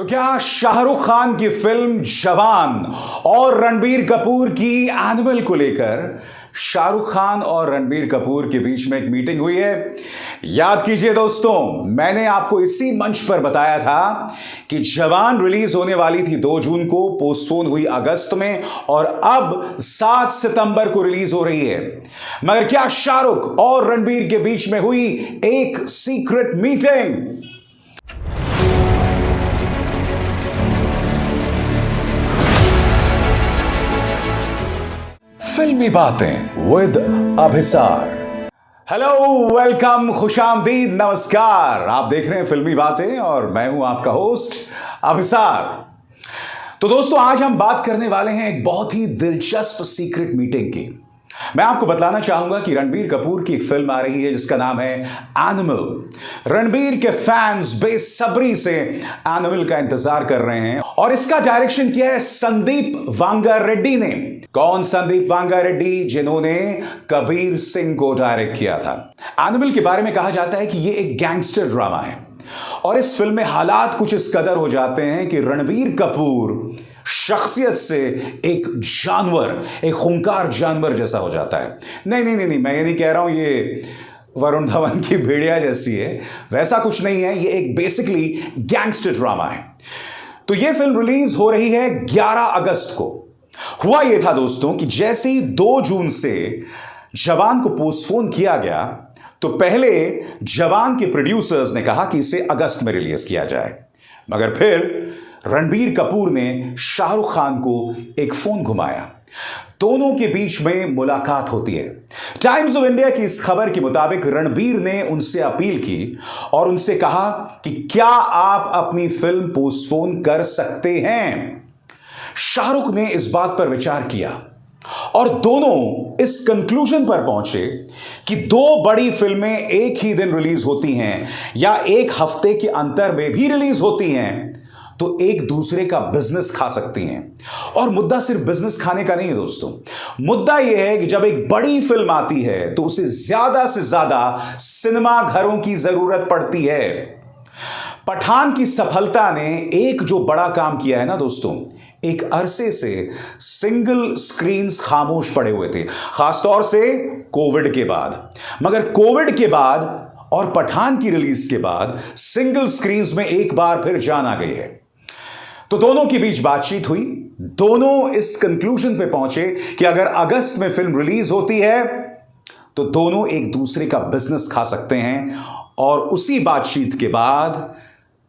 तो क्या शाहरुख खान की फिल्म जवान और रणबीर कपूर की एनिमल को लेकर शाहरुख खान और रणबीर कपूर के बीच में एक मीटिंग हुई है? याद कीजिए दोस्तों, मैंने आपको इसी मंच पर बताया था कि जवान रिलीज होने वाली थी 2 जून को, पोस्टपोन हुई अगस्त में और अब 7 सितंबर को रिलीज हो रही है। मगर क्या शाहरुख और रणबीर के बीच में हुई एक सीक्रेट मीटिंग? फिल्मी बातें विद अभिसार। हेलो, वेलकम, खुशामदीद, नमस्कार। आप देख रहे हैं फिल्मी बातें और मैं हूं आपका होस्ट अभिसार। तो दोस्तों, आज हम बात करने वाले हैं एक बहुत ही दिलचस्प सीक्रेट मीटिंग की। मैं आपको बताना चाहूंगा कि रणबीर कपूर की एक फिल्म आ रही है जिसका नाम है एनिमल। रणबीर के फैंस बेसब्री से एनिमल का इंतजार कर रहे हैं और इसका डायरेक्शन किया है संदीप वांगारेड्डी ने। कौन संदीप वांगारेड्डी? जिन्होंने कबीर सिंह को डायरेक्ट किया था। एनिमल के बारे में कहा जाता है कि यह एक गैंगस्टर ड्रामा है और इस फिल्म में हालात कुछ इस कदर हो जाते हैं कि रणबीर कपूर शख्सियत से एक जानवर, एक खूंखार जानवर जैसा हो जाता है। नहीं, मैं ये नहीं कह रहा हूं ये वरुण धवन की भेड़िया जैसी है, वैसा कुछ नहीं है। ये एक बेसिकली गैंगस्टर ड्रामा है। तो ये फिल्म रिलीज हो रही है 11 अगस्त को। हुआ यह था दोस्तों कि जैसे ही 2 जून से जवान को पोस्टपोन किया गया तो पहले जवान के प्रोड्यूसर्स ने कहा कि इसे अगस्त में रिलीज किया जाए, मगर फिर रणबीर कपूर ने शाहरुख खान को एक फोन घुमाया। दोनों के बीच में मुलाकात होती है। टाइम्स ऑफ इंडिया की इस खबर के मुताबिक रणबीर ने उनसे अपील की और उनसे कहा कि क्या आप अपनी फिल्म पोस्टपोन कर सकते हैं। शाहरुख ने इस बात पर विचार किया और दोनों इस कंक्लूजन पर पहुंचे कि 2 बड़ी फिल्में एक ही दिन रिलीज होती हैं या एक हफ्ते के अंतर में भी रिलीज होती हैं तो एक दूसरे का बिजनेस खा सकती हैं। और मुद्दा सिर्फ बिजनेस खाने का नहीं है दोस्तों, मुद्दा यह है कि जब एक बड़ी फिल्म आती है तो उसे ज्यादा से ज्यादा सिनेमा घरों की जरूरत पड़ती है। पठान की सफलता ने एक जो बड़ा काम किया है ना दोस्तों, एक अरसे से सिंगल स्क्रीन्स खामोश पड़े हुए थे, खासतौर से कोविड के बाद। मगर कोविड के बाद और पठान की रिलीज के बाद सिंगल स्क्रीन्स में एक बार फिर जान आ गई है। तो दोनों के बीच बातचीत हुई, दोनों इस कंक्लूजन पे पहुंचे कि अगर अगस्त में फिल्म रिलीज होती है तो दोनों एक दूसरे का बिजनेस खा सकते हैं। और उसी बातचीत के बाद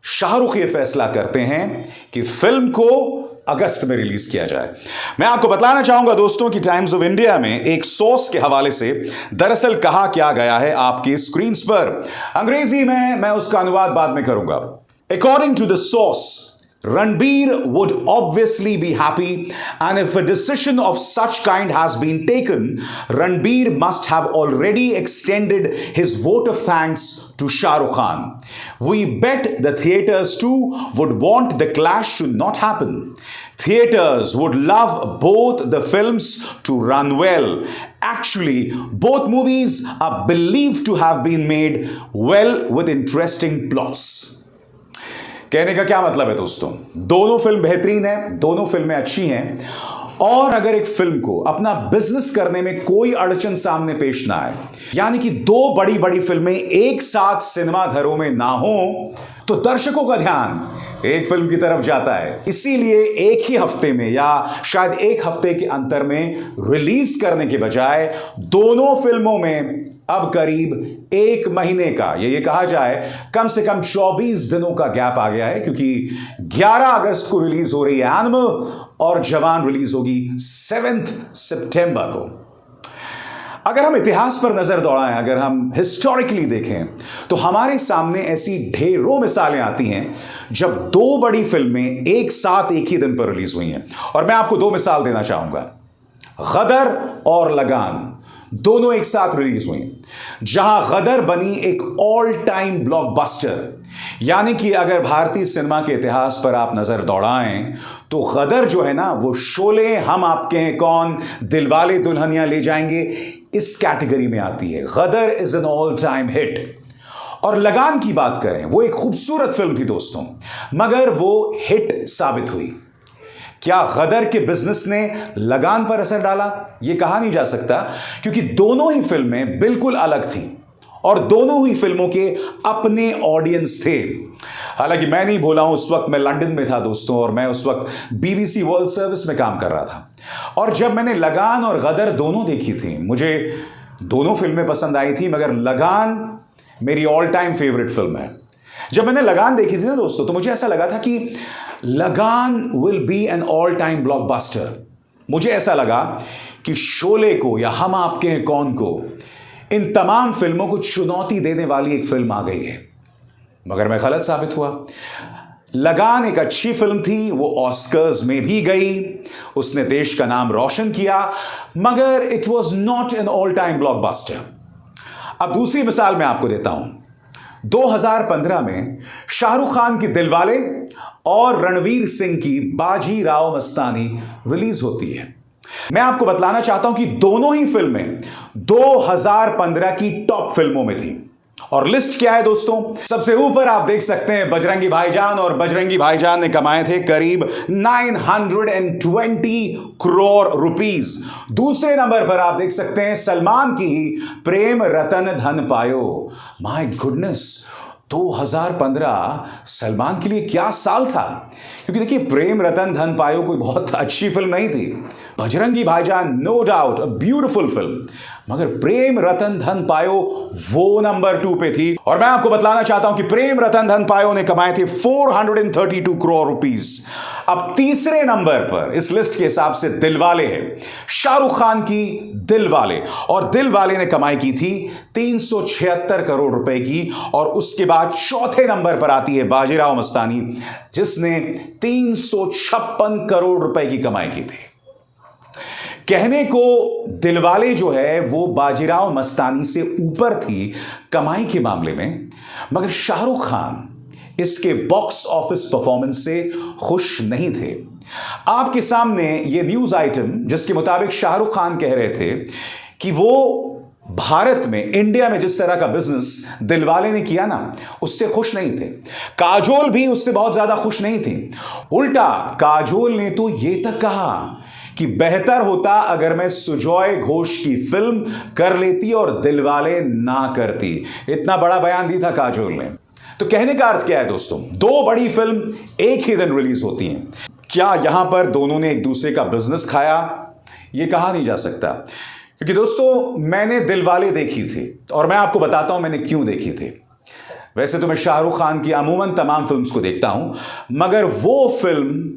शाहरुख ये फैसला करते हैं कि फिल्म को अगस्त में रिलीज किया जाए। मैं आपको बताना चाहूंगा दोस्तों कि टाइम्स ऑफ इंडिया में एक सोर्स के हवाले से दरअसल कहा क्या गया है आपकी स्क्रीन्स पर। अंग्रेजी में मैं उसका अनुवाद बाद में करूंगा। According to the source, Ranbir would obviously be happy, and if a decision of such kind has been taken, Ranbir must have already extended his vote of thanks to Shah Rukh Khan. We bet the theaters too would want the clash to not happen. Theaters would love both the films to run well. Actually, both movies are believed to have been made well with interesting plots. कहने का क्या मतलब है दोस्तों? दोनों film बेहतरीन है, दोनों फिल्में अच्छी हैं और अगर एक फिल्म को अपना बिजनेस करने में कोई अड़चन सामने पेश ना आए, यानी कि 2 बड़ी फिल्में एक साथ सिनेमा घरों में ना हो, तो दर्शकों का ध्यान एक फिल्म की तरफ जाता है। इसीलिए एक ही हफ्ते में या शायद एक हफ्ते के अंतर में रिलीज करने के बजाय दोनों फिल्मों में अब करीब 1 महीने का, ये कहा जाए कम से कम 24 दिनों का गैप आ गया है, क्योंकि 11 अगस्त को रिलीज हो रही है एनिमल और जवान रिलीज होगी 7 सितंबर को। अगर हम इतिहास पर नजर दौड़ाएं, अगर हम हिस्टोरिकली देखें तो हमारे सामने ऐसी ढेरों मिसालें आती हैं जब 2 बड़ी फिल्में एक साथ एक ही दिन पर रिलीज हुई हैं। और मैं आपको 2 मिसाल देना चाहूंगा। गदर और लगान दोनों एक साथ रिलीज हुई, जहां गदर बनी एक ऑल टाइम ब्लॉकबस्टर। यानी कि अगर भारतीय सिनेमा के इतिहास पर आप नजर दौड़ाएं तो गदर जो है ना, वो शोले, हम आपके हैं कौन, दिलवाले दुल्हनिया ले जाएंगे, इस कैटेगरी में आती है। Gadar is an all time hit. और लगान की बात करें, वो एक खूबसूरत फिल्म थी दोस्तों, मगर वो हिट साबित हुई। क्या गदर के बिजनेस ने लगान पर असर डाला? यह कहा नहीं जा सकता, क्योंकि दोनों ही फिल्में बिल्कुल अलग थीं और दोनों ही फिल्मों के अपने ऑडियंस थे। हालांकि मैं नहीं बोला हूं, उस वक्त मैं लंदन में था दोस्तों, और मैं उस वक्त बीबीसी वर्ल्ड सर्विस में काम कर रहा था। और जब मैंने लगान और गदर दोनों देखी थी, मुझे दोनों फिल्में पसंद आई थी, मगर लगान मेरी ऑल टाइम फेवरेट फिल्म है। जब मैंने लगान देखी थी ना दोस्तों, तो मुझे ऐसा लगा था कि Lagaan will be an all time blockbuster. मुझे ऐसा लगा कि शोले को या हम आपके हैं कौन को, इन तमाम फिल्मों को चुनौती देने वाली एक फिल्म आ गई है। मगर मैं गलत साबित हुआ। लगान एक अच्छी फिल्म थी, वो ऑस्कर्स में भी गई, उसने देश का नाम रोशन किया, मगर it was not an all time blockbuster. अब दूसरी मिसाल मैं आपको देता हूं। 2015 में शाहरुख खान की दिलवाले और रणवीर सिंह की बाजीराव मस्तानी रिलीज होती है। मैं आपको बतलाना चाहता हूं कि दोनों ही फिल्में 2015 की टॉप फिल्मों में थी। और लिस्ट क्या है दोस्तों? सबसे ऊपर आप देख सकते हैं बजरंगी भाईजान, और बजरंगी भाईजान ने कमाए थे करीब 920 करोड़ रुपीस। दूसरे नंबर पर आप देख सकते हैं सलमान की ही प्रेम रतन धन पायो। माय गुडनेस, 2015 सलमान के लिए क्या साल था, क्योंकि देखिए प्रेम रतन धन पायो कोई बहुत अच्छी फिल्म नहीं थी। Bajrangi Bhaijaan no doubt a beautiful film, मगर प्रेम रतन धन पायो वो नंबर 2 पे थी। और मैं आपको बतलाना चाहता हूं कि प्रेम रतन धन पायो ने कमाए थे 432 करोड़ रुपीस। अब तीसरे नंबर पर इस लिस्ट के हिसाब से दिलवाले है, शाहरुख खान की दिलवाले, और दिलवाले ने कमाई की थी 376 करोड़ रुपए की। और उसके बाद चौथे नंबर पर आती है बाजीराव मस्तानी, जिसने 356 करोड़ रुपए की कमाई की थी। कहने को दिलवाले जो है वो बाजीराव मस्तानी से ऊपर थी कमाई के मामले में, मगर शाहरुख खान इसके बॉक्स ऑफिस परफॉर्मेंस से खुश नहीं थे। आपके सामने ये न्यूज आइटम, जिसके मुताबिक शाहरुख खान कह रहे थे कि वो भारत में, इंडिया में जिस तरह का बिजनेस दिलवाले ने किया ना, उससे खुश नहीं थे। काजोल भी उससे बहुत ज्यादा खुश नहीं थी। उल्टा काजोल ने तो यह तक कहा कि बेहतर होता अगर मैं सुजॉय घोष की फिल्म कर लेती और दिलवाले ना करती। इतना बड़ा बयान दी था काजोल ने। तो कहने का अर्थ क्या है दोस्तों? दो बड़ी फिल्म एक ही दिन रिलीज होती हैं। क्या यहां पर दोनों ने एक दूसरे का बिजनेस खाया? यह कहा नहीं जा सकता, क्योंकि दोस्तों मैंने दिलवाले देखी थी और मैं आपको बताता हूं मैंने क्यों देखी थी। वैसे तो मैं शाहरुख खान की अमूमन तमाम फिल्म्स को देखता हूं, मगर वो फिल्म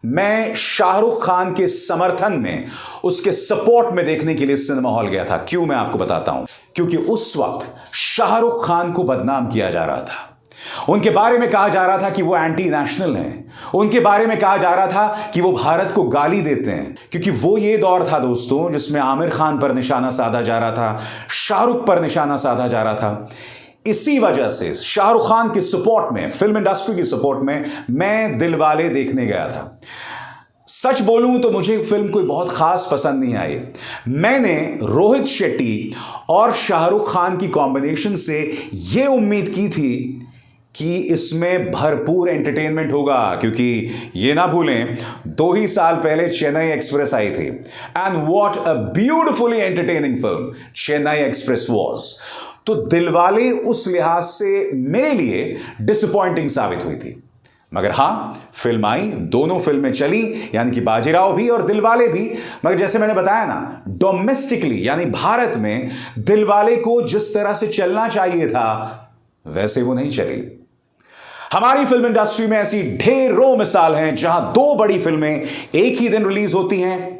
मैं शाहरुख खान के समर्थन में, उसके सपोर्ट में देखने के लिए सिनेमा हॉल गया था। क्यों? मैं आपको बताता हूं। क्योंकि उस वक्त शाहरुख खान को बदनाम किया जा रहा था। उनके बारे में कहा जा रहा था कि वो एंटी नेशनल हैं। उनके बारे में कहा जा रहा था कि वो भारत को गाली देते हैं, क्योंकि वो ये दौर था दोस्तों जिसमें आमिर खान पर निशाना साधा जा रहा था, शाहरुख पर निशाना साधा जा रहा था। इसी वजह से शाहरुख खान के सपोर्ट में, फिल्म इंडस्ट्री की सपोर्ट में मैं दिलवाले देखने गया था। सच बोलूं तो मुझे फिल्म कोई बहुत खास पसंद नहीं आई। मैंने रोहित शेट्टी और शाहरुख खान की कॉम्बिनेशन से यह उम्मीद की थी कि इसमें भरपूर एंटरटेनमेंट होगा, क्योंकि ये ना भूलें 2 ही साल पहले चेन्नई एक्सप्रेस आई थी, and what a beautifully entertaining film Chennai express was. तो दिलवाले उस लिहाज से मेरे लिए डिसअपॉइंटिंग साबित हुई थी। मगर हां, फिल्म आई, दोनों फिल्में चली, यानी कि बाजीराव भी और दिलवाले भी। मगर जैसे मैंने बताया ना, डोमेस्टिकली यानी भारत में दिलवाले को जिस तरह से चलना चाहिए था वैसे वो नहीं चली। हमारी फिल्म इंडस्ट्री में ऐसी ढेरों मिसाल हैं जहां 2 बड़ी फिल्में एक ही दिन रिलीज होती हैं।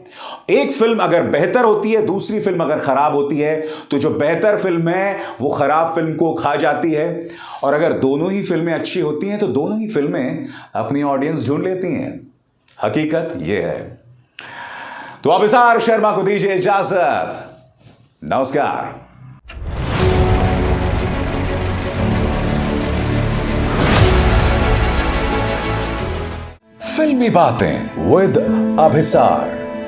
एक फिल्म अगर बेहतर होती है, दूसरी फिल्म अगर खराब होती है, तो जो बेहतर फिल्म है वो खराब फिल्म को खा जाती है। और अगर दोनों ही फिल्में अच्छी होती हैं तो दोनों ही फिल्में अपनी ऑडियंस ढूंढ लेती हैं। हकीकत यह है। तो अभिसार शर्मा को दीजिए इजाजत। नमस्कार। फिल्मी बातें विद अभिसार।